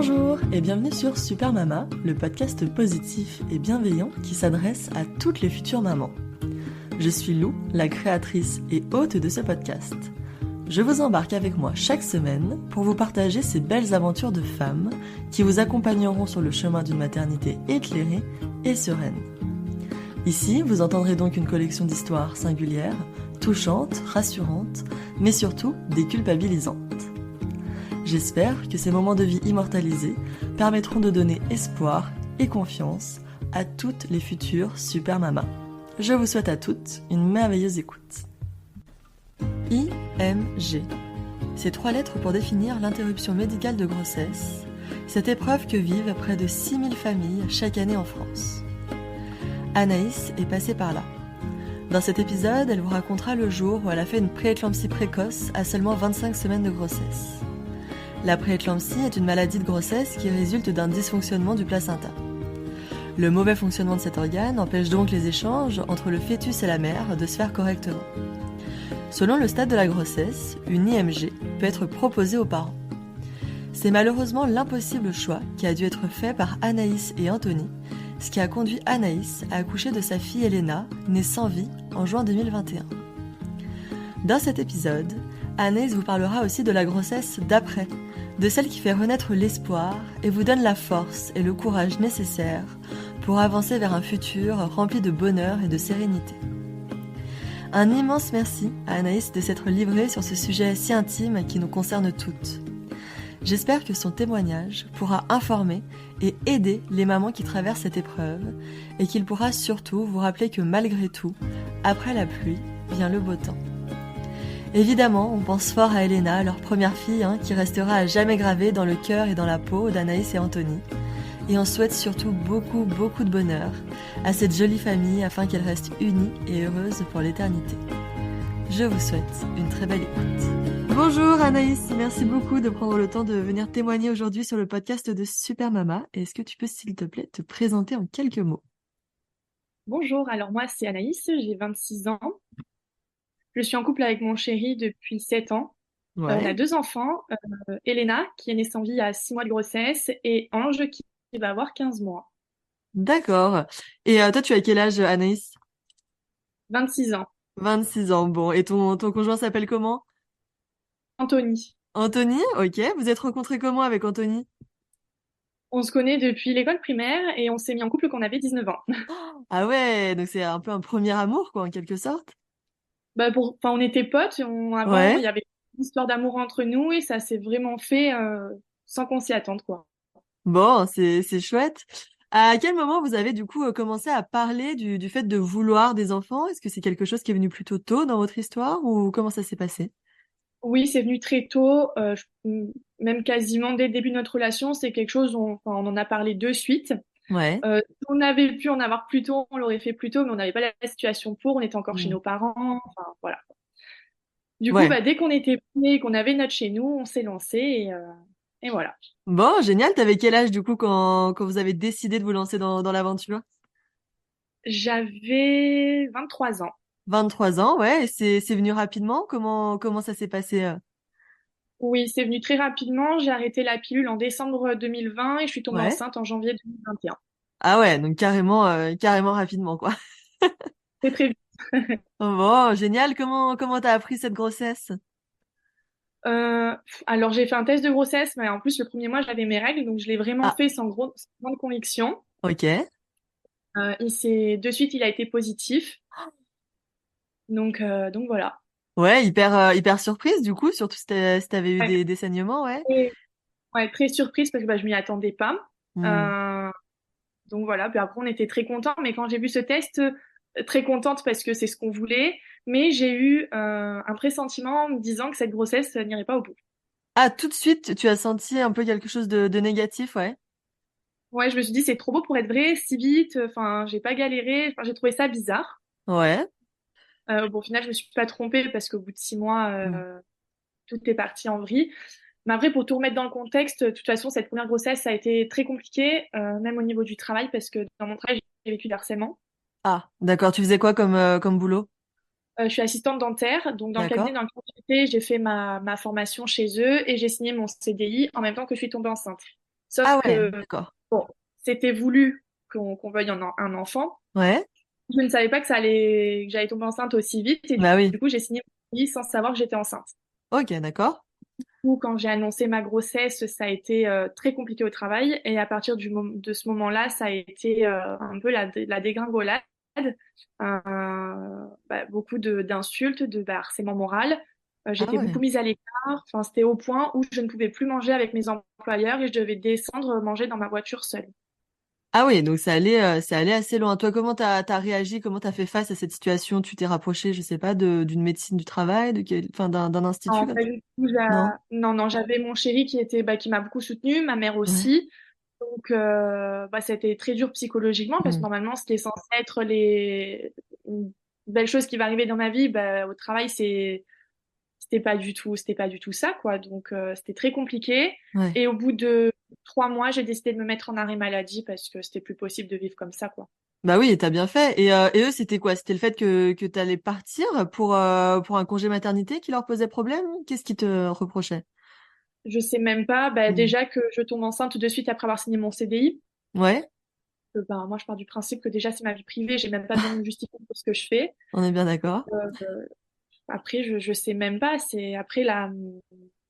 Bonjour et bienvenue sur Super Mama, le podcast positif et bienveillant qui s'adresse à toutes les futures mamans. Je suis Lou, la créatrice et hôte de ce podcast. Je vous embarque avec moi chaque semaine pour vous partager ces belles aventures de femmes qui vous accompagneront sur le chemin d'une maternité éclairée et sereine. Ici, vous entendrez donc une collection d'histoires singulières, touchantes, rassurantes, mais surtout déculpabilisantes. J'espère que ces moments de vie immortalisés permettront de donner espoir et confiance à toutes les futures super mamas. Je vous souhaite à toutes une merveilleuse écoute. IMG. Ces 3 lettres pour définir l'interruption médicale de grossesse, cette épreuve que vivent près de 6000 familles chaque année en France. Anaïs est passée par là. Dans cet épisode, elle vous racontera le jour où elle a fait une prééclampsie précoce à seulement 25 semaines de grossesse. La prééclampsie est une maladie de grossesse qui résulte d'un dysfonctionnement du placenta. Le mauvais fonctionnement de cet organe empêche donc les échanges entre le fœtus et la mère de se faire correctement. Selon le stade de la grossesse, une IMG peut être proposée aux parents. C'est malheureusement l'impossible choix qui a dû être fait par Anaïs et Anthony, ce qui a conduit Anaïs à accoucher de sa fille Elena, née sans vie en juin 2021. Dans cet épisode, Anaïs vous parlera aussi de la grossesse d'après, de celle qui fait renaître l'espoir et vous donne la force et le courage nécessaires pour avancer vers un futur rempli de bonheur et de sérénité. Un immense merci à Anaïs de s'être livrée sur ce sujet si intime qui nous concerne toutes. J'espère que son témoignage pourra informer et aider les mamans qui traversent cette épreuve et qu'il pourra surtout vous rappeler que malgré tout, après la pluie, vient le beau temps. Évidemment, on pense fort à Elena, leur première fille, qui restera à jamais gravée dans le cœur et dans la peau d'Anaïs et Anthony. Et on souhaite surtout beaucoup de bonheur à cette jolie famille afin qu'elle reste unie et heureuse pour l'éternité. Je vous souhaite une très belle écoute. Bonjour Anaïs, merci beaucoup de prendre le temps de venir témoigner aujourd'hui sur le podcast de Super Mama. Est-ce que tu peux, s'il te plaît, te présenter en quelques mots? Bonjour, alors moi c'est Anaïs, j'ai 26 ans. Je suis en couple avec mon chéri depuis 7 ans. On a Ouais, 2 enfants, Elena qui est née sans vie à 6 mois de grossesse et Ange qui va avoir 15 mois. d'accord. Et toi, tu as quel âge, Anaïs? 26 ans. 26 ans, bon. Et ton conjoint s'appelle comment? Anthony. Anthony, ok. Vous êtes rencontrés comment avec Anthony? On se connaît depuis l'école primaire et on s'est mis en couple quand on avait 19 ans. Ah ouais, donc c'est un peu un premier amour, quoi, en quelque sorte. Enfin, on était potes, avant il Ouais. y avait une histoire d'amour entre nous et ça s'est vraiment fait sans qu'on s'y attende, quoi. Bon, c'est chouette. À quel moment vous avez du coup commencé à parler du fait de vouloir des enfants? Est-ce que c'est quelque chose qui est venu plutôt tôt dans votre histoire ou comment ça s'est passé? Oui, c'est venu très tôt, même quasiment dès le début de notre relation, c'est quelque chose, enfin, on en a parlé de suite. Ouais. Si on avait pu en avoir plus tôt, on l'aurait fait plus tôt, mais on n'avait pas la situation pour, on était encore chez Mm. nos parents, enfin voilà. Du coup, Ouais. dès qu'on était prêts et qu'on avait notre chez nous, on s'est lancé et voilà. Bon, génial. T'avais quel âge du coup quand vous avez décidé de vous lancer dans l'aventure? J'avais 23 ans. 23 ans, ouais. Et c'est venu rapidement? Comment ça s'est passé? Oui, c'est venu très rapidement. J'ai arrêté la pilule en décembre 2020 et je suis tombée Ouais. enceinte en janvier 2021. Ah ouais, donc carrément rapidement, quoi. C'est très vite. Bon, génial. Comment t'as appris cette grossesse? Alors j'ai fait un test de grossesse, mais en plus le premier mois j'avais mes règles, donc je l'ai vraiment Ah, fait sans grande conviction. ok. De suite il a été positif, donc voilà. Ouais, hyper surprise du coup, surtout si t'avais eu Ouais, des saignements, ouais. très, ouais, très surprise parce que je m'y attendais pas. Hmm. Euh, donc voilà, puis après on était très contents, mais quand j'ai vu ce test, très contente parce que c'est ce qu'on voulait, mais j'ai eu un pressentiment en me disant que cette grossesse n'irait pas au bout. Ah, tout de suite, tu as senti un peu quelque chose de négatif, ouais. Ouais, je me suis dit c'est trop beau pour être vrai, si vite, enfin j'ai pas galéré, enfin, j'ai trouvé ça bizarre. Ouais. Bon, au final, je me suis pas trompée parce qu'au bout de 6 mois, Hmm. tout est parti en vrille. Mais après, pour tout remettre dans le contexte, de toute façon, cette première grossesse, ça a été très compliqué, même au niveau du travail, parce que dans mon travail, j'ai vécu du harcèlement. Ah, d'accord. Tu faisais quoi comme boulot? Je suis assistante dentaire, donc dans le cabinet D'accord. dans lequel j'étais, j'ai fait ma formation chez eux et j'ai signé mon CDI en même temps que je suis tombée enceinte. Sauf Ah ouais, que, d'accord. bon, c'était voulu qu'on veuille un enfant. Ouais, Je ne savais pas que j'allais tomber enceinte aussi vite et bah oui. du coup, j'ai signé mon CDI sans savoir que j'étais enceinte. Ok, d'accord. Coup, quand j'ai annoncé ma grossesse, ça a été très compliqué au travail. Et à partir de ce moment-là, ça a été un peu la dégringolade. Beaucoup d'insultes, de harcèlement moral. Ah J'étais ouais. beaucoup mise à l'écart. Enfin, c'était au point où je ne pouvais plus manger avec mes employeurs et je devais descendre manger dans ma voiture seule. Ah oui, donc ça allait assez loin. Toi, comment t'as réagi? Comment t'as fait face à cette situation? Tu t'es rapproché, je sais pas, d'une médecine du travail, enfin, d'un institut En comme fait, ça? Non? non, non, j'avais mon chéri qui m'a beaucoup soutenue, ma mère Ouais. aussi. Donc, c'était très dur psychologiquement parce que Hmm. normalement, ce qui est censé être une belle chose qui va arriver dans ma vie, au travail, c'était pas du tout ça, quoi. Donc, c'était très compliqué. Ouais. Et au bout de 3 mois, j'ai décidé de me mettre en arrêt maladie parce que c'était plus possible de vivre comme ça, quoi. Bah oui, t'as bien fait. Et eux, c'était quoi? C'était le fait que t'allais partir pour un congé maternité qui leur posait problème? Qu'est-ce qu'ils te reprochaient? Je sais même pas, Hmm. déjà que je tombe enceinte de suite après avoir signé mon CDI. Ouais, Moi, je pars du principe que déjà, c'est ma vie privée, j'ai même pas besoin de me justifier pour ce que je fais. on est bien d'accord. Après, je sais même pas. C'est après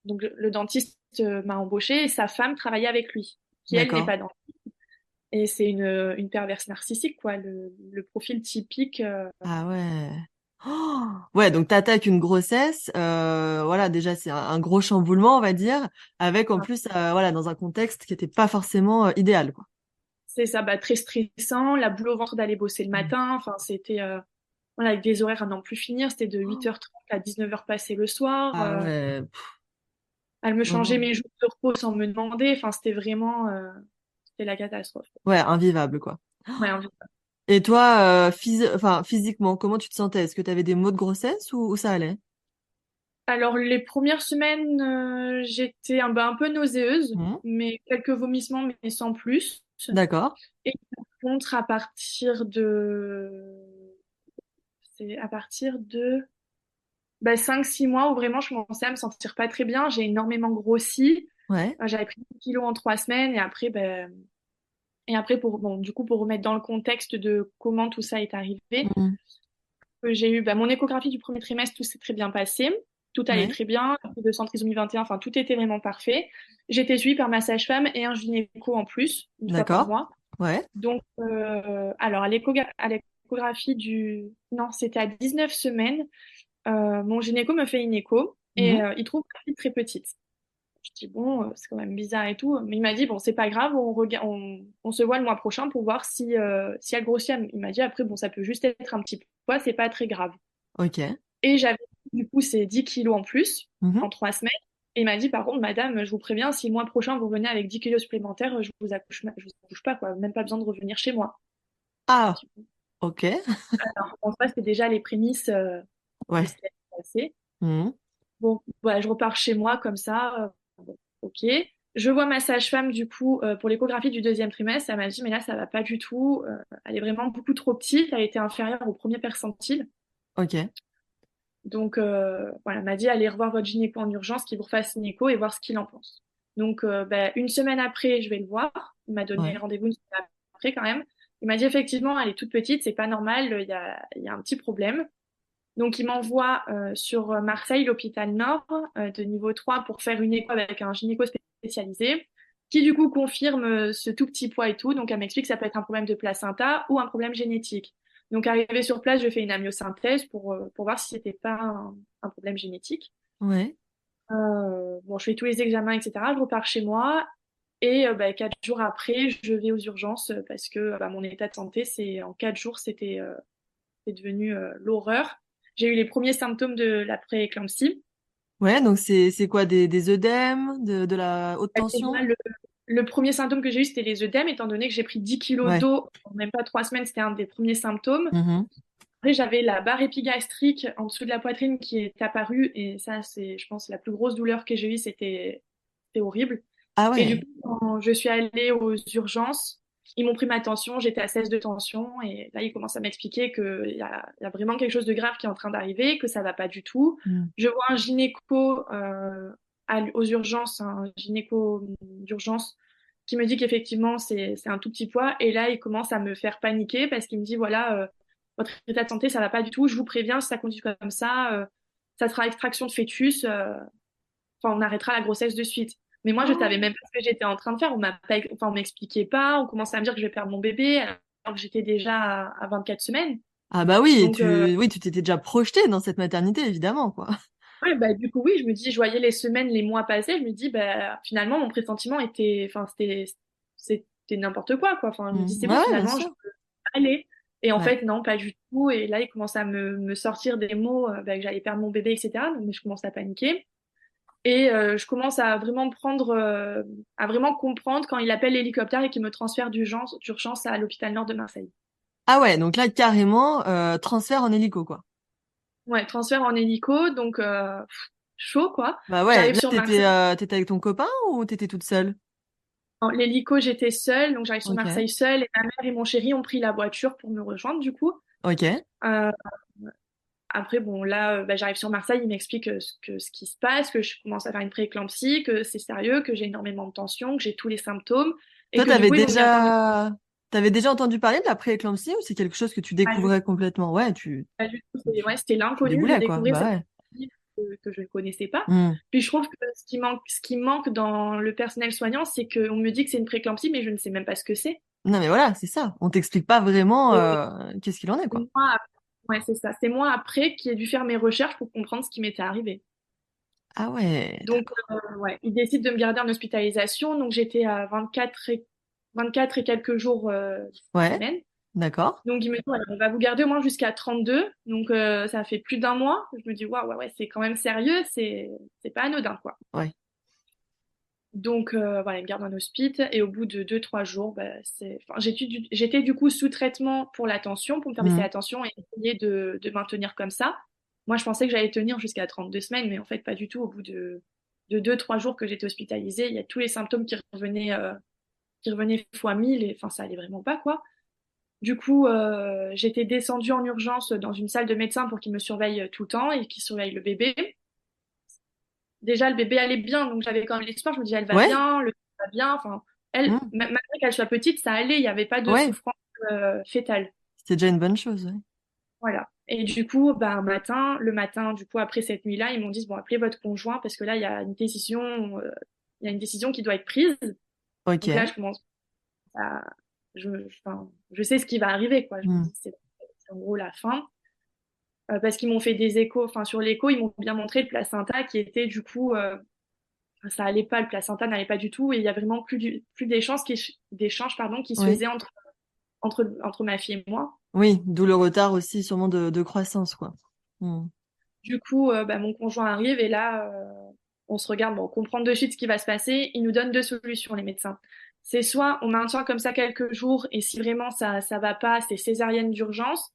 donc le dentiste m'a embauché et sa femme travaillait avec lui, qui elle n'est D'accord. pas dentiste. Et c'est une perverse narcissique, quoi, le profil typique. Ah ouais. Oh ouais, donc t'attaques une grossesse, voilà, déjà c'est un gros chamboulement, on va dire, avec en plus, voilà, dans un contexte qui était pas forcément idéal, quoi. C'est ça, très stressant, la boule au ventre d'aller bosser le Mm. matin. Enfin, c'était voilà, avec des horaires à n'en plus finir. C'était de Oh, 8h30 à 19h passé le soir. ah ouais, Elle me changeait vraiment. mes jours de repos sans me demander. Enfin, c'était vraiment c'était la catastrophe. Ouais, invivable, quoi. Ouais, Et toi, enfin, physiquement, comment tu te sentais? Est-ce que tu avais des maux de grossesse ou ça allait? alors, les premières semaines, j'étais un peu nauséeuse, Mhm. mais quelques vomissements, mais sans plus. D'accord. Et par contre, c'est à partir de 5-6 mois où vraiment je commençais à me sentir pas très bien. J'ai énormément grossi. Ouais. J'avais pris 10 kilos en 3 semaines et après du coup, pour remettre dans le contexte de comment tout ça est arrivé, Mhm. j'ai eu mon échographie du premier trimestre, tout s'est très bien passé. Tout allait Ouais. très bien, de sang trisomie 21, enfin tout était vraiment parfait. J'étais suivie par ma sage-femme et un gynéco en plus, une fois par D'accord. mois. Ouais. Donc, alors à l'échographie Non, c'était à 19 semaines, mon gynéco me fait une écho et Mhm. il trouve ma fille très petite. Je dis, bon, c'est quand même bizarre et tout. Mais il m'a dit, bon, c'est pas grave, on se voit le mois prochain pour voir si elle grossit. Il m'a dit, après, bon, ça peut juste être un petit poids, c'est pas très grave. Ok. Et j'avais du coup ces 10 kilos en plus Mhm. en 3 semaines. Et il m'a dit, par contre, madame, je vous préviens, si le mois prochain vous revenez avec 10 kilos supplémentaires, je vous accouche pas, quoi. Même pas besoin de revenir chez moi. Ah, ok. Alors, en fait, c'est déjà les prémices de Ouais. ce qui allait se passer. Mhm. Bon, voilà, je repars chez moi comme ça. Bon, ok. Je vois ma sage-femme, du coup, pour l'échographie du deuxième trimestre. Elle m'a dit, mais là, ça va pas du tout. Elle est vraiment beaucoup trop petite. Elle était inférieure au premier percentile. Ok. Donc voilà, elle m'a dit allez revoir votre gynéco en urgence, qu'il vous refasse une écho et voir ce qu'il en pense. Donc une semaine après, je vais le voir. Il m'a donné Ouais. rendez-vous une semaine après quand même. Il m'a dit effectivement, elle est toute petite, c'est pas normal, il y a un petit problème. Donc il m'envoie sur Marseille, l'hôpital Nord, de niveau 3 pour faire une écho avec un gynéco spécialisé, qui du coup confirme ce tout petit poids et tout. Donc elle m'explique que ça peut être un problème de placenta ou un problème génétique. Donc arrivé sur place, je fais une amniosynthèse pour voir si c'était pas un problème génétique. Ouais. Bon, je fais tous les examens, etc. Je repars chez moi et 4 jours après, je vais aux urgences parce que mon état de santé, c'est en 4 jours, c'est devenu l'horreur. J'ai eu les premiers symptômes de la pré-éclampsie. Ouais, donc c'est quoi des œdèmes, de la haute Déjà, tension? le premier symptôme que j'ai eu, c'était les œdèmes, étant donné que j'ai pris 10 kilos Ouais. d'eau en même pas 3 semaines, c'était un des premiers symptômes. Mhm. Après, j'avais la barre épigastrique en dessous de la poitrine qui est apparue, et ça, c'est, je pense, la plus grosse douleur que j'ai eue, c'était horrible. Ah Et du ouais. coup, quand je suis allée aux urgences, ils m'ont pris ma tension, j'étais à 16 de tension, et là, ils commencent à m'expliquer qu'il y a vraiment quelque chose de grave qui est en train d'arriver, que ça va pas du tout. Mm. Je vois un gynéco aux urgences, un gynéco d'urgence, qui me dit qu'effectivement, c'est un tout petit poids. Et là, il commence à me faire paniquer parce qu'il me dit, voilà, votre état de santé, ça va pas du tout. Je vous préviens, si ça continue comme ça, ça sera extraction de fœtus. Enfin, on arrêtera la grossesse de suite. Mais moi, je savais Oh. même pas ce que j'étais en train de faire. On m'expliquait pas. On commençait à me dire que je vais perdre mon bébé alors que j'étais déjà à 24 semaines. Ah bah oui, Donc, tu t'étais déjà projetée dans cette maternité, évidemment, quoi. ouais, bah, du coup, oui, je me dis, je voyais les semaines, les mois passer. Je me dis, bah, finalement, mon pressentiment était, enfin, c'était n'importe quoi, quoi. Enfin, je me dis, c'est Ouais, bon, ouais, bien finalement, je sûr. peux aller. Et en Ouais. fait, non, pas du tout. Et là, il commence à me sortir des mots, bah, que j'allais perdre mon bébé, etc. Donc, je commence à paniquer. Et je commence à vraiment à vraiment comprendre quand il appelle l'hélicoptère et qu'il me transfère d'urgence à l'hôpital Nord de Marseille. Ah ouais, donc là, carrément, transfert en hélico, quoi. Ouais, transfert en hélico, donc chaud quoi. Bah ouais, J'arrive là, sur Marseille. t'étais avec ton copain ou t'étais toute seule? En l'hélico, j'étais seule, donc j'arrive sur Ok, Marseille seule et ma mère et mon chéri ont pris la voiture pour me rejoindre du coup. ok. Euh, Après, bon, là, bah, j'arrive sur Marseille, il m'explique ce qui se passe, que je commence à faire une prééclampsie, que c'est sérieux, que j'ai énormément de tension, que j'ai tous les symptômes et Toi, que du coup, ils vont me garder en t'avais déjà entendu parler de la pré-éclampsie ou c'est quelque chose que tu hôpital. découvrais complètement? Ouais, Pas du tout. Ouais, c'était tu l'inconnu. Je déboulais, quoi. découvrais Bah cette ouais. maladie que je ne connaissais pas. Hmm. Puis je trouve que ce qui manque dans le personnel soignant, c'est qu'on me dit que c'est une prééclampsie, mais je ne sais même pas ce que c'est. Non, mais voilà, c'est ça. On t'explique pas vraiment Et qu'est-ce qu'il en est, quoi. moi, ouais, c'est ça. C'est moi après qui ai dû faire mes recherches pour comprendre ce qui m'était arrivé. Ah ouais, Donc, d'accord. ouais, ils décident de me garder en hospitalisation. Donc, j'étais à 24 et quelques jours Ouais, semaine. d'accord. Donc, il me dit, voilà, on va vous garder au moins jusqu'à 32. Donc, ça fait plus d'un mois. Je me dis, waouh, ouais, ouais, c'est quand même sérieux. C'est pas anodin, quoi. Ouais. Donc, voilà, il me garde en hospice. Et au bout de 2, 3 jours, bah, enfin, j'étais du coup sous traitement pour la tension, pour me faire baisser Hmm. la tension et essayer de maintenir comme ça. Moi, je pensais que j'allais tenir jusqu'à 32 semaines, mais en fait, pas du tout. Au bout de 2, 3 jours que j'étais hospitalisée, il y a tous les symptômes qui revenaient fois 1000. Et, enfin, ça allait vraiment pas, quoi. Du coup, j'étais descendue en urgence dans une salle de médecin pour qu'il me surveille tout le temps et qu'il surveille le bébé. Déjà, le bébé allait bien, donc j'avais quand même l'espoir. Je me disais, elle va Ouais, bien, le bébé va bien. Enfin, elle, hmm. malgré qu'elle soit petite, ça allait, il n'y avait pas de Ouais, souffrance fétale. c'est déjà une bonne chose, ouais. Voilà. Et du coup, bah, le matin, du coup, après cette nuit-là, ils m'ont dit, bon, appelez votre conjoint parce que là, il y a une décision qui doit être prise. Donc là, Ok. je commence à, enfin, je sais ce qui va arriver, quoi. Je me Hmm. dis, c'est en gros la fin. Parce qu'ils m'ont fait des échos, enfin, sur l'écho, ils m'ont bien montré le placenta qui était, du coup, ça allait pas, le placenta n'allait pas du tout, et il y a vraiment plus d'échanges, pardon, qui se Oui. faisaient entre ma fille et moi. Oui, d'où le retard aussi, sûrement de croissance, quoi. Hmm. Du coup, bah, mon conjoint arrive et là, on se regarde, bon, on comprend de suite ce qui va se passer. Il nous donne deux solutions, les médecins. C'est soit on maintient comme ça quelques jours et si vraiment ça va pas, c'est césarienne d'urgence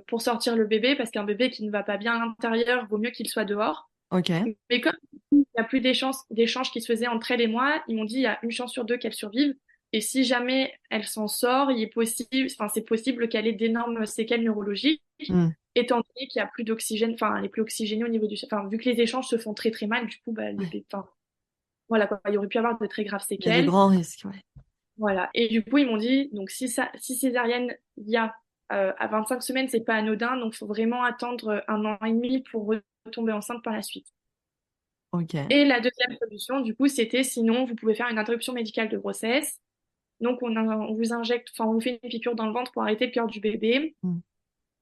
pour sortir le bébé parce qu'un bébé qui ne va pas bien à l'intérieur, vaut mieux qu'il soit dehors. Ok. Mais comme il n'y a plus d'échanges qui se faisaient entre elle et moi, ils m'ont dit il y a une chance sur deux qu'elle survive. Et si jamais elle s'en sort, il est possible, enfin, c'est possible qu'elle ait d'énormes séquelles neurologiques, Hmm. étant donné qu'il n'y a plus d'oxygène, enfin, elle est plus oxygénée au niveau enfin, vu que les échanges se font très très mal, du coup, bah, Ouais. enfin, voilà, quoi, il y aurait pu avoir de très graves Il y a de séquelles. grands risques, ouais. Voilà. Et du coup, ils m'ont dit, donc si césarienne il y a à 25 semaines, c'est pas anodin, donc il faut vraiment attendre un an et demi pour retomber enceinte par la suite. Ok. Et la deuxième solution, du coup, c'était sinon, vous pouvez faire une interruption médicale de grossesse. Donc, on vous injecte, enfin, on vous fait une piqûre dans le ventre pour arrêter le cœur du bébé. Hmm.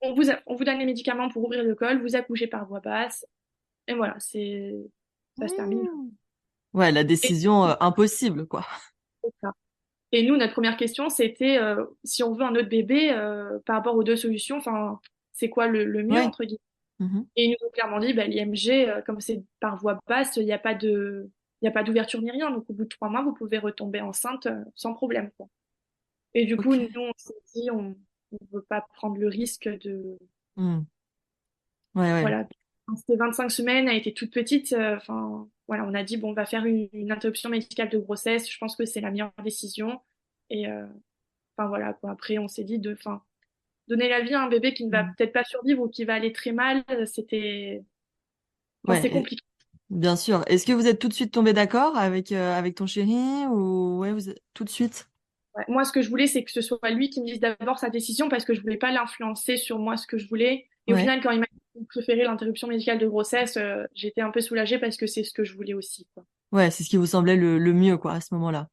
On vous donne les médicaments pour ouvrir le col, vous accouchez par voie basse. Et voilà, ça se termine. Hmm. Ouais, la Et, décision impossible, quoi. et nous, notre première question, c'était si on veut un autre bébé, par rapport aux deux solutions, enfin, c'est quoi le mieux, Ouais. entre guillemets. Mhm. Et ils nous ont clairement dit, bah, l'IMG, comme c'est par voie basse, il y a pas d'ouverture ni rien. Donc, au bout de 3 mois, vous pouvez retomber enceinte sans problème, quoi. Et du coup, Ok. nous, on s'est dit, on ne veut pas prendre le risque de... Hmm. Ouais, ouais. Voilà, c'était 25 semaines, elle était toute petite. Enfin, voilà, on a dit, bon, on va faire une interruption médicale de grossesse. Je pense que c'est la meilleure décision. Et enfin, voilà, quoi. Après, on s'est dit, enfin, donner la vie à un bébé qui ne va Hmm. peut-être pas survivre ou qui va aller très mal, enfin, Ouais. c'est compliqué. Bien sûr. Est-ce que vous êtes tout de suite tombé d'accord avec ton chéri ou ouais, tout de suite? Ouais. Moi, ce que je voulais, c'est que ce soit lui qui me dise d'abord sa décision parce que je voulais pas l'influencer sur moi ce que je voulais. Et au Ouais. final, quand il m'a dit qu'il préférait l'interruption médicale de grossesse, j'étais un peu soulagée parce que c'est ce que je voulais aussi, quoi. Ouais, c'est ce qui vous semblait le mieux, quoi, à ce moment-là.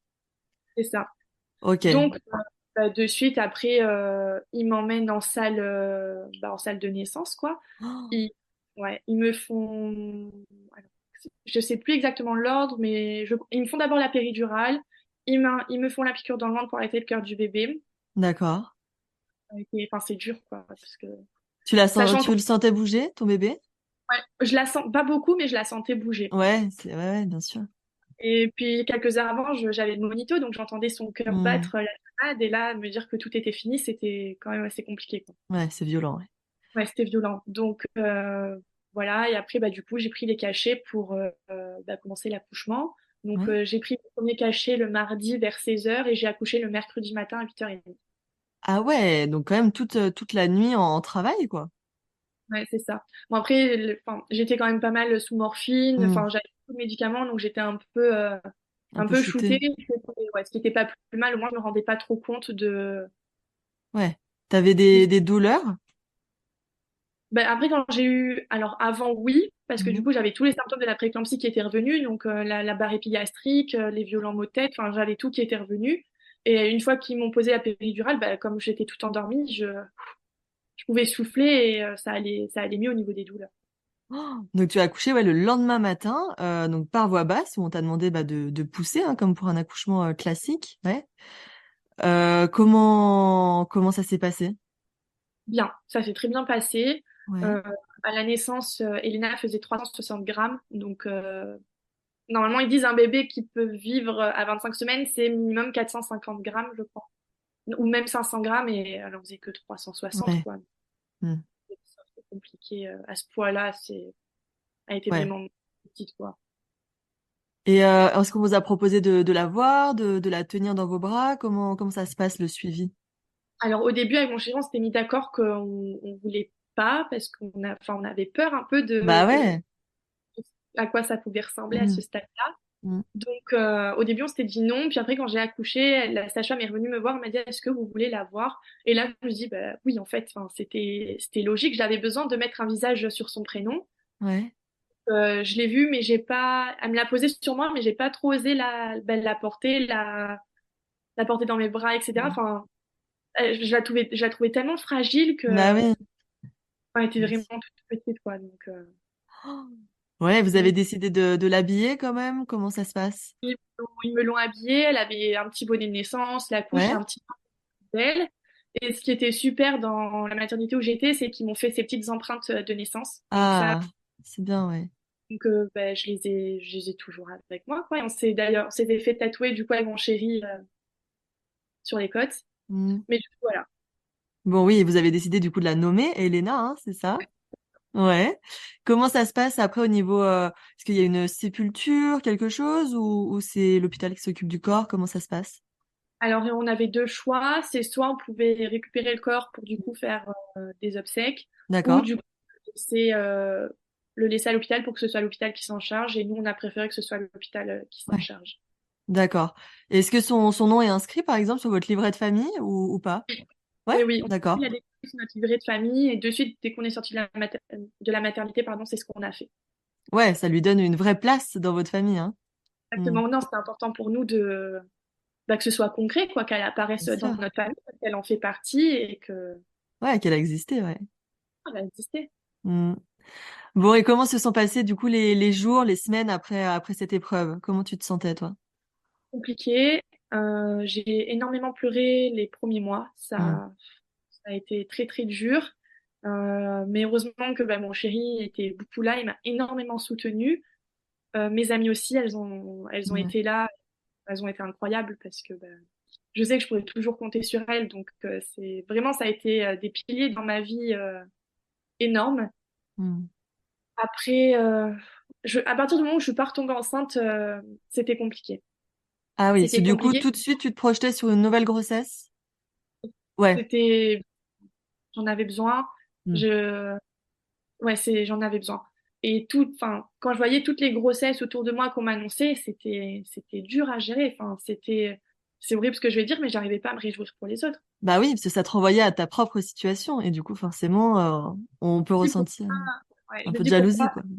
C'est ça. Ok. Donc, bah, de suite, après, ils m'emmènent en salle de naissance, quoi. Oh, Ils, ouais, ils me font, alors, je sais plus exactement l'ordre, mais ils me font d'abord la péridurale. Ils me font la piqûre dans le ventre pour arrêter le cœur du bébé. d'accord. Enfin, c'est dur, quoi, parce que, Tu sachant que le sentais bouger, ton bébé? ouais, je la sens pas beaucoup, mais je la sentais bouger. Ouais, ouais, bien sûr. Et puis, quelques heures avant, j'avais le monito, donc j'entendais son cœur Hmm. battre la chamade, et là, me dire que tout était fini, c'était quand même assez compliqué, quoi. Ouais, c'est violent, ouais. Ouais, c'était violent. Donc, voilà. Et après, bah, du coup, j'ai pris les cachets pour bah, commencer l'accouchement. Donc, Ouais. j'ai pris le premier cachet le mardi vers 16h et j'ai accouché le mercredi matin à 8h30. Ah ouais, donc quand même toute la nuit en travail, quoi. Ouais, c'est ça. Bon, après, enfin, j'étais quand même pas mal sous morphine. Hmm. Enfin, j'avais beaucoup de médicaments, donc j'étais Un un peu peu shooté. shootée. Ouais, ce qui n'était pas plus mal. Au moins, je me rendais pas trop compte de. Ouais. T'avais de... des douleurs? Ben, après, quand j'ai eu. Alors, avant, oui, parce que du Mhm. coup, j'avais tous les symptômes de la prééclampsie qui étaient revenus. Donc, la barre épigastrique, les violents maux de tête, enfin, j'avais tout qui était revenu. Et une fois qu'ils m'ont posé la péridurale, ben, comme j'étais tout endormie, je pouvais souffler et ça allait mieux au niveau des douleurs. Oh, donc tu as accouché ouais, le lendemain matin, donc par voie basse, où on t'a demandé bah, de pousser, hein, comme pour un accouchement classique. Ouais. Comment ça s'est passé? Bien, ça s'est très bien passé. Ouais. Euh, à la naissance, Elena faisait 360 grammes. Donc, normalement, ils disent un bébé qui peut vivre à 25 semaines, c'est minimum 450 grammes, je crois. Ou même 500 grammes, et elle en faisait que 360, Ouais. quoi. Hmm. C'est compliqué à ce poids-là, elle était Ouais. vraiment petite, quoi. Et est-ce qu'on vous a proposé de la voir, de la tenir dans vos bras? Comment ça se passe le suivi? Alors, au début, avec mon chéri, on s'était mis d'accord qu'on voulait pas, parce enfin, on avait peur un peu Bah de ouais. à quoi ça pouvait ressembler à Hmm. ce stade-là. Hmm. Donc, au début, on s'était dit non. Puis après, quand j'ai accouché, la sage-femme est revenue me voir. Elle m'a dit, est-ce que vous voulez la voir? Et là, je me dis, bah, oui, en fait, enfin, c'était logique. J'avais besoin de mettre un visage sur son prénom. Ouais. Je l'ai vue, mais j'ai pas. Elle me l'a posée sur moi, mais j'ai pas trop osé la porter, la porter dans mes bras, etc. Hmm. Enfin, je la trouvais tellement fragile que, Bah oui. elle était vraiment toute petite, quoi. Donc, Oh. Ouais, vous avez donc décidé de l'habiller quand même? Comment ça se passe? ils me l'ont habillée. Elle avait un petit bonnet de naissance, la couche, Ouais. un petit d'elle. Et ce qui était super dans la maternité où j'étais, c'est qu'ils m'ont fait ces petites empreintes de naissance. Donc ça, Ah, c'est bien, ouais. ben, je les ai toujours avec moi, quoi. Et on s'était fait tatouer du coup avec mon chéri sur les côtes. Hmm. Mais du coup, voilà. Bon, oui, vous avez décidé du coup de la nommer Elena, hein, c'est ça? Ouais. Comment ça se passe après au niveau... est-ce qu'il y a une sépulture, quelque chose, ou c'est l'hôpital qui s'occupe du corps? Comment ça se passe? Alors on avait deux choix. C'est soit on pouvait récupérer le corps pour du coup faire des obsèques, ou D'accord. du coup c'est le laisser à l'hôpital pour que ce soit l'hôpital qui s'en charge. Et nous, on a préféré que ce soit l'hôpital qui s'en Ouais. charge. D'accord. Est-ce que son nom est inscrit, par exemple, sur votre livret de famille ou pas? Ouais, Oui, oui, il d'accord. a déposé notre livret de famille et de suite, dès qu'on est sorti de la maternité, pardon, c'est ce qu'on a fait. Ouais, ça lui donne une vraie place dans votre famille, hein. Hmm. Exactement, non, c'était important pour nous bah, que ce soit concret, quoi, qu'elle apparaisse Bien dans sûr. notre famille, qu'elle en fait partie et que Ouais, qu'elle a existé, ouais. elle a existé. Hmm. Bon, et comment se sont passés, du coup, les jours, les semaines après cette épreuve? Comment tu te sentais, toi? Compliqué. J'ai énormément pleuré les premiers mois. Hmm. Ça a été très très dur. Mais heureusement que bah, mon chéri était beaucoup là, il m'a énormément soutenue. Mes amies aussi, elles ont Ouais. été là, elles ont été incroyables parce que bah, je sais que je pourrais toujours compter sur elles. Donc, c'est vraiment, ça a été des piliers dans ma vie énormes. Hmm. Après, à partir du moment où je suis pas retombée enceinte, c'était compliqué. Ah oui, C'était du coup, compliqué. tout de suite, tu te projetais sur une nouvelle grossesse? Ouais. C'était, j'en avais besoin. Hmm. Je, ouais, j'en avais besoin. Et quand je voyais toutes les grossesses autour de moi qu'on m'annonçait, c'était dur à gérer. C'est horrible ce que je vais dire, mais j'arrivais pas à me réjouir pour les autres. Bah oui, parce que ça te renvoyait à ta propre situation et du coup, forcément, on peut Je me dis ressentir ouais, un je me peu de dis jalousie, pourquoi. quoi.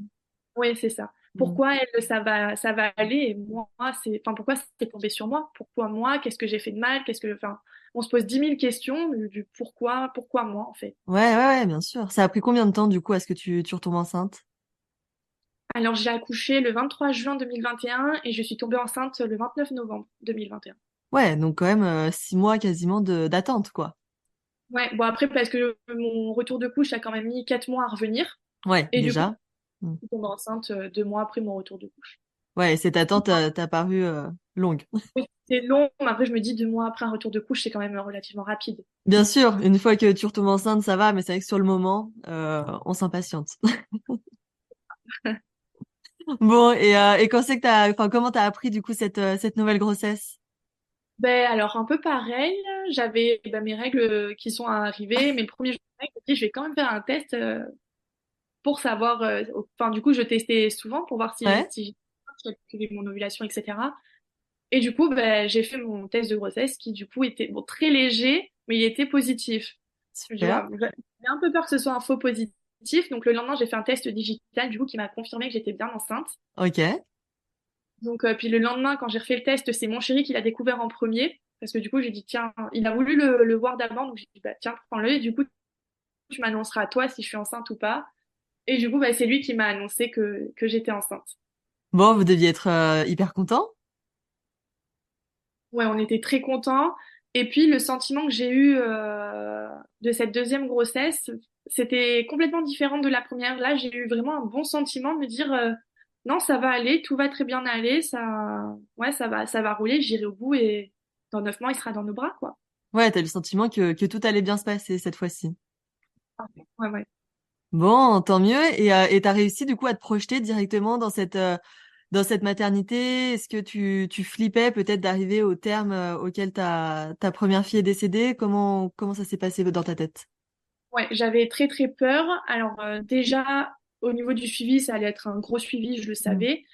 Oui, c'est ça. Mm. Pourquoi elle, ça va aller et moi, pourquoi c'est tombé sur moi? Pourquoi moi? Qu'est-ce que j'ai fait de mal? On se pose 10 000 questions du pourquoi moi, en fait. Ouais, bien sûr. Ça a pris combien de temps, du coup, à ce que tu retombes enceinte? Alors, j'ai accouché le 23 juin 2021 et je suis tombée enceinte le 29 novembre 2021. Ouais, donc quand même 6 mois quasiment d'attente, quoi. Ouais, bon après, parce que mon retour de couche a quand même mis 4 mois à revenir. Ouais, Et du coup, déjà. Mm. je suis tombée enceinte 2 mois après mon retour de couche. Ouais, cette attente t'a paru longue. Oui, c'est long, mais après, je me dis 2 mois après un retour de couche, c'est quand même relativement rapide. Bien sûr, une fois que tu retombes enceinte, ça va, mais c'est vrai que sur le moment, on s'impatiente. Bon, et quand c'est que enfin, comment t'as appris du coup cette nouvelle grossesse? Ben alors un peu pareil, j'avais mes règles qui sont arrivées, mais le premier jour de règles, je me dis, je vais quand même faire un test pour savoir. Enfin du coup, je testais souvent pour voir Ouais, si j'avais mon ovulation, etc. Et du coup, ben, j'ai fait mon test de grossesse qui du coup était bon, très léger, mais il était positif. super. J'avais un peu peur que ce soit un faux positif, donc le lendemain j'ai fait un test digital du coup qui m'a confirmé que j'étais bien enceinte. Ok. Donc, puis le lendemain, quand j'ai refait le test, c'est mon chéri qui l'a découvert en premier. Parce que du coup, j'ai dit, tiens, il a voulu le voir d'abord. Donc, j'ai dit, bah, tiens, prends-le. Et du coup, tu m'annonceras toi si je suis enceinte ou pas. Et du coup, bah, c'est lui qui m'a annoncé que j'étais enceinte. Bon, vous deviez être hyper content. Ouais, on était très contents. Et puis, le sentiment que j'ai eu de cette deuxième grossesse, c'était complètement différent de la première. Là, j'ai eu vraiment un bon sentiment de me dire, non, ça va aller, tout va très bien aller, ouais, ça va rouler, j'irai au bout et dans 9 mois, il sera dans nos bras, quoi. Ouais, t'as le sentiment que tout allait bien se passer cette fois-ci. Ouais, ouais. Bon, tant mieux. Et t'as réussi du coup à te projeter directement dans cette maternité. Est-ce que tu flippais peut-être d'arriver au terme auquel ta première fille est décédée? Comment ça s'est passé dans ta tête? Ouais, j'avais très très peur. Alors déjà, au niveau du suivi, ça allait être un gros suivi, je le Mm. savais.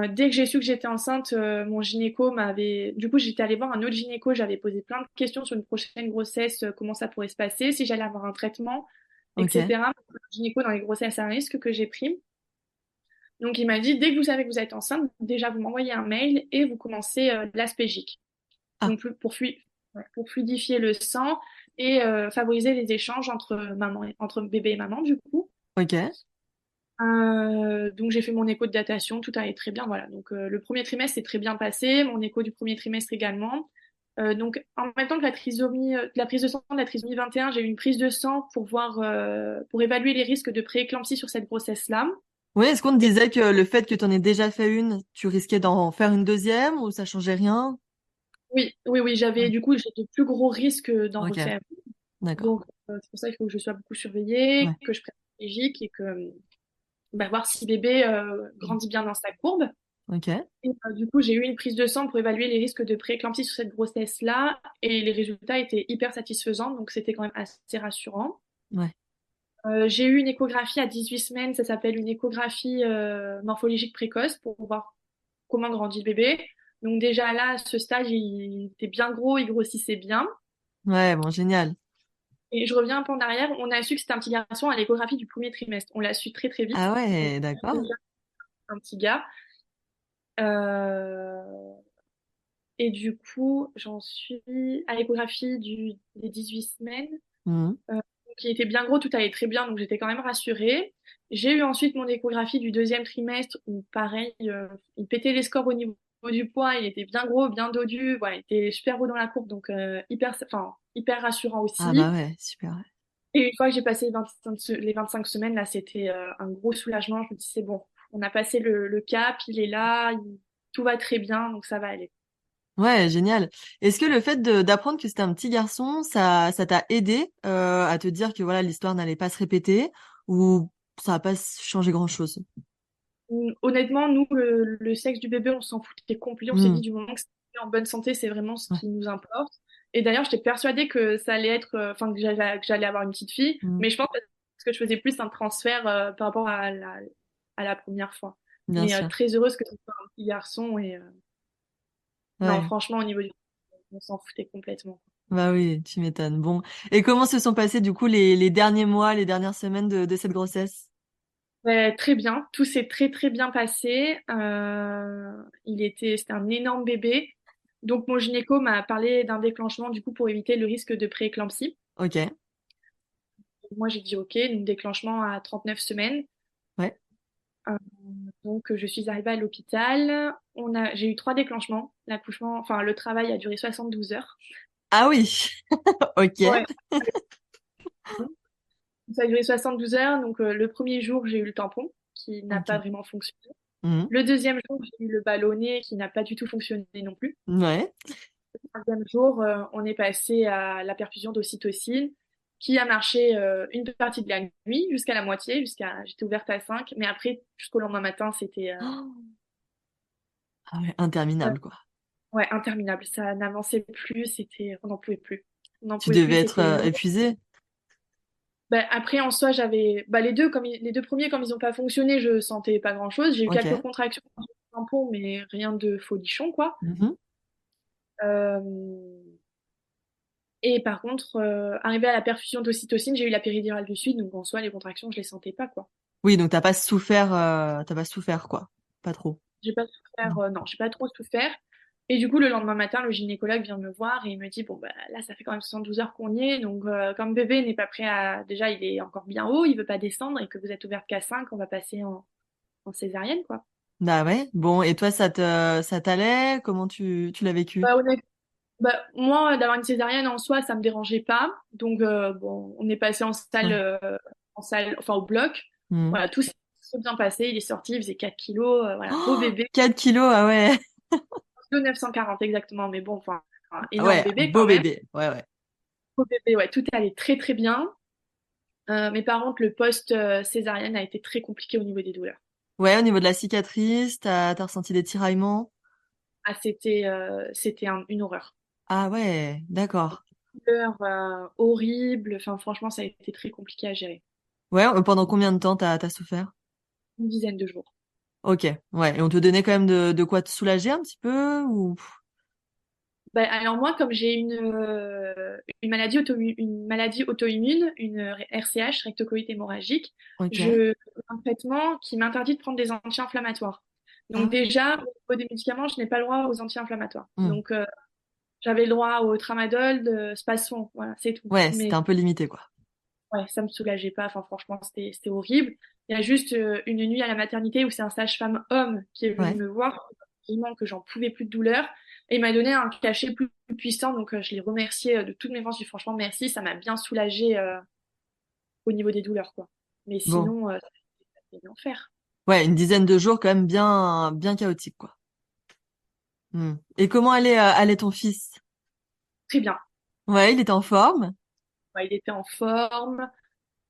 Dès que j'ai su que j'étais enceinte, mon gynéco m'avait... Du coup, j'étais allée voir un autre gynéco, j'avais posé plein de questions sur une prochaine grossesse, comment ça pourrait se passer, si j'allais avoir un traitement, Ok. etc. Le gynéco dans les grossesses à risque que j'ai pris. Donc il m'a dit, dès que vous savez que vous êtes enceinte, déjà vous m'envoyez un mail et vous commencez l'aspégique. Ah, Donc ouais, pour fluidifier le sang et favoriser les échanges entre bébé et maman, du coup. ok. Donc j'ai fait mon écho de datation, tout allait très bien, voilà. Donc le premier trimestre s'est très bien passé, mon écho du premier trimestre également. Donc en même temps que la prise de sang de la trisomie 21, j'ai eu une prise de sang pour voir, pour évaluer les risques de prééclampsie sur cette grossesse-là. Oui, est-ce qu'on te Et disait que le fait que tu en aies déjà fait une, tu risquais d'en faire une deuxième ou ça changeait rien? oui, Ouais. j'ai de plus gros risques d'en Ok, refaire. d'accord. Donc c'est pour ça qu'il faut que je sois beaucoup surveillée, Ouais. que je prenne stratégique et que bah, voir si bébé grandit bien dans sa courbe. Ok. Et, du coup, j'ai eu une prise de sang pour évaluer les risques de prééclampsie sur cette grossesse-là et les résultats étaient hyper satisfaisants, donc c'était quand même assez rassurant. Ouais. J'ai eu une échographie à 18 semaines, ça s'appelle une échographie morphologique précoce pour voir comment grandit le bébé. Donc déjà là, à ce stade, il était bien gros, il grossissait bien. Ouais, bon, génial. Et je reviens un peu en arrière, on a su que c'était un petit garçon à l'échographie du premier trimestre. On l'a su très très vite. Ah Donc ouais, d'accord. déjà un petit gars. Euh, Et du coup, j'en suis à l'échographie des 18 semaines. Mhm. Qui était bien gros, tout allait très bien, donc j'étais quand même rassurée. J'ai eu ensuite mon échographie du deuxième trimestre, où pareil, il pétait les scores au niveau du poids, il était bien gros, bien dodu, voilà, il était super haut dans la courbe, donc hyper rassurant Ah bah aussi. ouais, super. Et une fois que j'ai passé les 25 semaines, là, c'était un gros soulagement. Je me dis, c'est bon, on a passé le cap, il est là, tout va très bien, donc ça va aller. Ouais, génial. Est-ce que le fait d'apprendre que c'était un petit garçon, ça t'a aidé à te dire que voilà, l'histoire n'allait pas se répéter ou ça a pas changé grand-chose? Honnêtement, nous, le sexe du bébé, on s'en foutait complet. On s'est dit Mhm. du moment que c'est en bonne santé, c'est vraiment ce Ouais. qui nous importe. Et d'ailleurs, j'étais persuadée que ça allait être, enfin, que j'allais avoir une petite fille. Mhm. Mais je pense que parce que je faisais plus un transfert par rapport à à la première fois. Bien Mais sûr. très heureuse que ce soit un petit garçon et non, Ouais. franchement, au niveau du on s'en foutait complètement. Bah oui, tu m'étonnes. Bon. Et comment se sont passés, du coup, les derniers mois, les dernières semaines de cette grossesse? Ouais, très bien, tout s'est très très bien passé. C'était un énorme bébé. Donc mon gynéco m'a parlé d'un déclenchement du coup pour éviter le risque de prééclampsie. Ok. Moi j'ai dit ok, donc déclenchement à 39 semaines. Ouais. Euh, donc je suis arrivée à l'hôpital. J'ai eu 3 déclenchements. L'accouchement, enfin le travail a duré 72 heures. Ah oui. Ok. Ouais. Ça a duré 72 heures. Donc le premier jour j'ai eu le tampon qui n'a pas Ok. vraiment fonctionné. Mhm. Le deuxième jour j'ai eu le ballonnet qui n'a pas du tout fonctionné non plus. Ouais. Le troisième jour, on est passé à la perfusion d'ocytocine qui a marché une partie de la nuit jusqu'à la moitié, j'étais ouverte à 5, mais après jusqu'au lendemain matin, c'était Oh. Ah ouais, interminable, quoi. ouais, interminable. Ça n'avançait plus, on n'en pouvait plus. On n'en Tu pouvait plus, devais être c'était long. épuisée. Bah, après, en soi, j'avais les deux, les deux premiers, comme ils n'ont pas fonctionné, je sentais pas grand-chose. J'ai eu quelques Ok. contractions sur le tampon, mais rien de folichon, quoi. Mhm. Euh, Et par contre, arrivé à la perfusion d'ocytocine, j'ai eu la péridurale de suite, donc en soi, les contractions, je les sentais pas, quoi. Oui, donc t'as pas souffert, quoi. Pas trop. J'ai pas souffert, Non. non, j'ai pas trop souffert. Et du coup, le lendemain matin, le gynécologue vient me voir et il me dit, bon, bah, là, ça fait quand même 72 heures qu'on y est, donc comme bébé n'est pas prêt à... Déjà, il est encore bien haut, il veut pas descendre et que vous êtes ouverte qu'à 5, on va passer en césarienne, quoi. Bah ouais. Bon, et toi, ça t'allait? Comment tu l'as vécu? Bah, bah, moi, d'avoir une césarienne en soi, ça me dérangeait pas. Donc, bon, on est passé Ouais. en salle, enfin au bloc. Mhm. Voilà, tout s'est bien passé. Il est sorti, il faisait 4 kilos. Voilà, beau Oh, bébé. 4 kilos, ah ouais. De 940 exactement, mais bon, enfin, un énorme Ouais, bébé beau quand même. bébé. Ouais, ouais. Beau bébé, ouais, tout allait très très bien. Mais par contre, le post-césarienne a été très compliqué au niveau des douleurs. Ouais, au niveau de la cicatrice, t'as ressenti des tiraillements? Ah, c'était une horreur. Ah ouais, d'accord. Douleur horrible. Enfin, franchement, ça a été très compliqué à gérer. Ouais, pendant combien de temps t'as souffert? Une dizaine de jours. Ok, ouais. Et on te donnait quand même de quoi te soulager un petit peu ou? Ben, alors moi, comme j'ai une maladie auto-immune, une RCH, rectocolite hémorragique, Ok. je fais un traitement qui m'interdit de prendre des anti-inflammatoires. Ah Donc ouais. déjà, au niveau des médicaments, je n'ai pas le droit aux anti-inflammatoires. Hmm. Donc j'avais le droit au tramadol, de Spasfon, voilà, c'est tout. Ouais, c'était Mais un peu limité, quoi. ouais, ça me soulageait pas. Enfin, franchement, c'était horrible. Il y a juste une nuit à la maternité où c'est un sage-femme homme qui est venu Ouais. me voir, vraiment que j'en pouvais plus de douleur. Et il m'a donné un cachet plus puissant, donc je l'ai remercié de toutes mes forces. Je lui ai dit, franchement, merci, ça m'a bien soulagé au niveau des douleurs, quoi. Mais Bon. sinon, c'était l'enfer. Ouais, une dizaine de jours quand même bien chaotique, quoi. Hmm. Et comment allait ton fils? Très bien. Ouais, il était en forme. Ouais, il était en forme.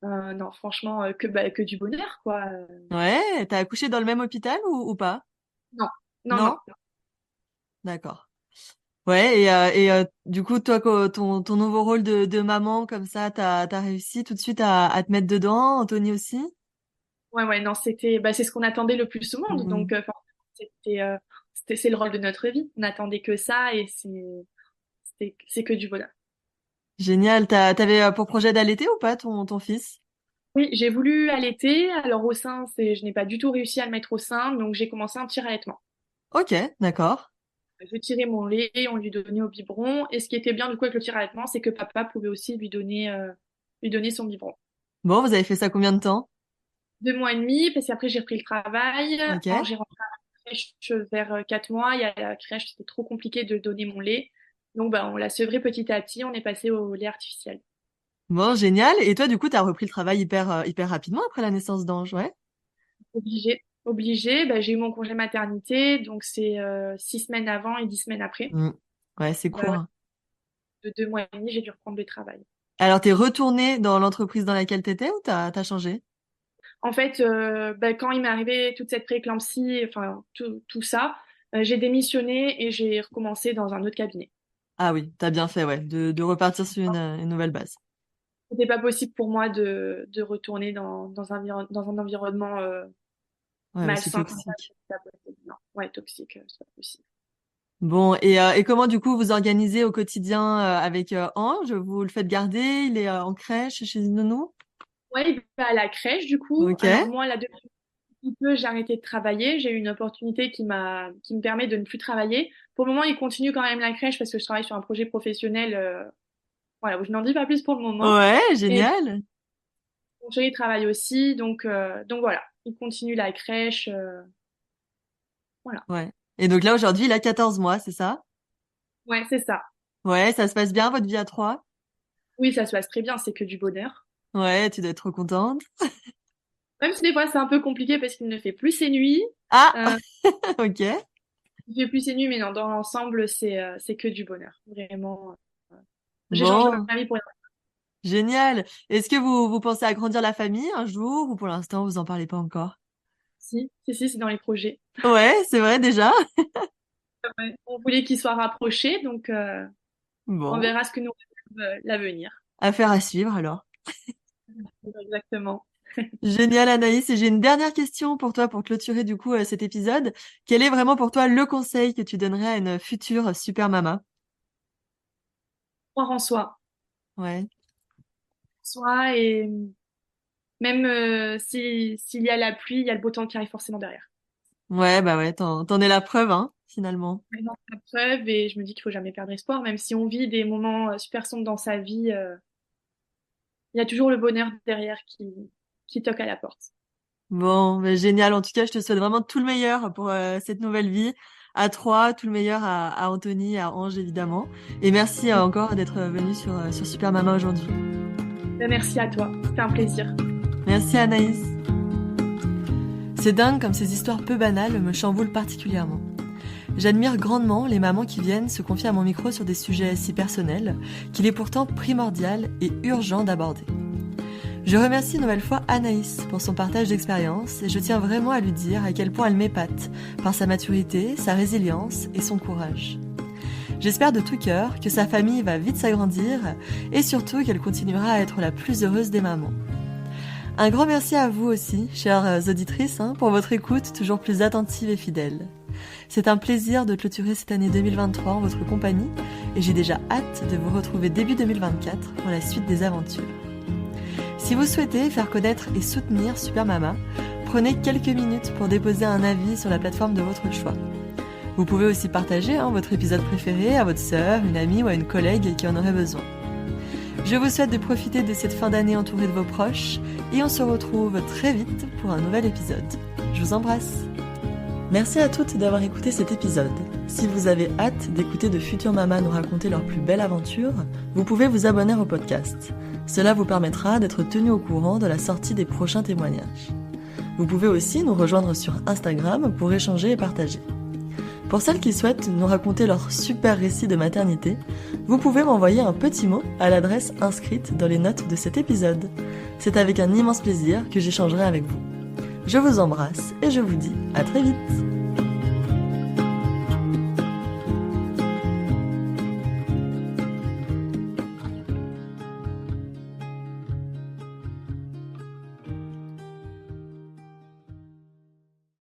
Non, franchement, que du bonheur, quoi. Ouais, t'as accouché dans le même hôpital ou pas? Non, non, non. Non? D'accord. Ouais, du coup, toi, ton nouveau rôle de maman, comme ça, t'as réussi tout de suite à te mettre dedans, Anthony aussi? Ouais, ouais, non, c'est ce qu'on attendait le plus au monde. Donc, Hmm. forcément, c'est le rôle de notre vie. On n'attendait que ça et c'est que du bonheur. Génial. T'avais pour projet d'allaiter ou pas ton fils? Oui, j'ai voulu allaiter. Alors, au sein, je n'ai pas du tout réussi à le mettre au sein. Donc, j'ai commencé un tir-allaitement. Ok, d'accord. Je tirais mon lait, on lui donnait au biberon. Et ce qui était bien, du coup, avec le tir-allaitement, c'est que papa pouvait aussi lui donner son biberon. Bon, vous avez fait ça combien de temps? 2 mois et demi, parce qu'après, j'ai repris le travail. Ok. Quand j'ai rentré à la crèche vers 4 mois, il y a la crèche, c'était trop compliqué de donner mon lait. Donc, bah, on l'a sevré petit à petit, on est passé au lait artificiel. Bon, génial. Et toi, du coup, t'as repris le travail hyper rapidement après la naissance d'Ange, ouais? Obligé, obligé. Bah, j'ai eu mon congé maternité, donc c'est 6 semaines avant et 10 semaines après. Hmm. Ouais, c'est Bah, court, ouais, hein. de 2 mois et demi, j'ai dû reprendre le travail. Alors, t'es retournée dans l'entreprise dans laquelle t'étais ou t'as changé? En fait, bah, quand il m'est arrivé toute cette prééclampsie, enfin tout ça, j'ai démissionné et j'ai recommencé dans un autre cabinet. Ah oui, t'as bien fait, ouais, de repartir sur une nouvelle base. C'était pas possible pour moi de retourner dans un environnement Ouais, aussi malsain comme toxique. ça peut être, non, ouais, toxique, c'est pas possible. Bon, et comment du coup vous organisez au quotidien avec Ange? Vous le faites garder? Il est en crèche chez une nounou? Ouais, il va à la crèche du coup. Ok. Alors moi, là, depuis un peu, j'ai arrêté de travailler. J'ai eu une opportunité qui me permet de ne plus travailler. Pour le moment, il continue quand même la crèche parce que je travaille sur un projet professionnel. Voilà, je n'en dis pas plus pour le moment. Ouais, Et génial. mon chéri travaille aussi, donc voilà, il continue la crèche. Voilà. Ouais. Et donc là aujourd'hui, il a 14 mois, c'est ça? Ouais, c'est ça. Ouais, ça se passe bien votre vie à trois? Oui, ça se passe très bien, c'est que du bonheur. Ouais, tu dois être trop contente. Même si des fois c'est un peu compliqué parce qu'il ne fait plus ses nuits. Ah, Euh, ok. il fait plus ses nuits, mais non, dans l'ensemble, c'est que du bonheur. Vraiment, j'ai changé Bon, ma vie pour rien. génial. Est-ce que vous pensez agrandir la famille un jour ou pour l'instant vous en parlez pas encore? Si, c'est dans les projets. Ouais, c'est vrai déjà. Ouais. On voulait qu'il soit rapproché, donc on Bon, verra ce que nous réserve l'avenir. affaire à suivre alors. Exactement. Génial Anaïs. Et j'ai une dernière question pour toi pour clôturer du coup cet épisode. Quel est vraiment pour toi le conseil que tu donnerais à une future super mama? Croire en soi. Ouais. Soi et même s'il y a la pluie, il y a le beau temps qui arrive forcément derrière. Ouais, bah ouais, t'en es la preuve, hein, finalement. Maintenant, c'est la preuve et je me dis qu'il faut jamais perdre espoir, même si on vit des moments super sombres dans sa vie, il y a toujours le bonheur derrière qui toque à la porte. Bon, bah, génial. En tout cas, je te souhaite vraiment tout le meilleur pour cette nouvelle vie. À toi, tout le meilleur à Anthony, à Ange, évidemment. Et merci encore d'être venu sur Super Mama aujourd'hui. Merci à toi, c'était un plaisir. Merci Anaïs. C'est dingue comme ces histoires peu banales me chamboulent particulièrement. J'admire grandement les mamans qui viennent se confier à mon micro sur des sujets si personnels qu'il est pourtant primordial et urgent d'aborder. Je remercie une nouvelle fois Anaïs pour son partage d'expérience et je tiens vraiment à lui dire à quel point elle m'épate par sa maturité, sa résilience et son courage. J'espère de tout cœur que sa famille va vite s'agrandir et surtout qu'elle continuera à être la plus heureuse des mamans. Un grand merci à vous aussi, chères auditrices, pour votre écoute toujours plus attentive et fidèle. C'est un plaisir de clôturer cette année 2023 en votre compagnie et j'ai déjà hâte de vous retrouver début 2024 pour la suite des aventures. Si vous souhaitez faire connaître et soutenir Super Mama, prenez quelques minutes pour déposer un avis sur la plateforme de votre choix. Vous pouvez aussi partager votre épisode préféré à votre sœur, une amie ou à une collègue qui en aurait besoin. Je vous souhaite de profiter de cette fin d'année entourée de vos proches et on se retrouve très vite pour un nouvel épisode. Je vous embrasse. Merci à toutes d'avoir écouté cet épisode. Si vous avez hâte d'écouter de futures mamas nous raconter leur plus belle aventure, vous pouvez vous abonner au podcast. Cela vous permettra d'être tenu au courant de la sortie des prochains témoignages. Vous pouvez aussi nous rejoindre sur Instagram pour échanger et partager. Pour celles qui souhaitent nous raconter leur super récit de maternité, vous pouvez m'envoyer un petit mot à l'adresse inscrite dans les notes de cet épisode. C'est avec un immense plaisir que j'échangerai avec vous. Je vous embrasse et je vous dis à très vite.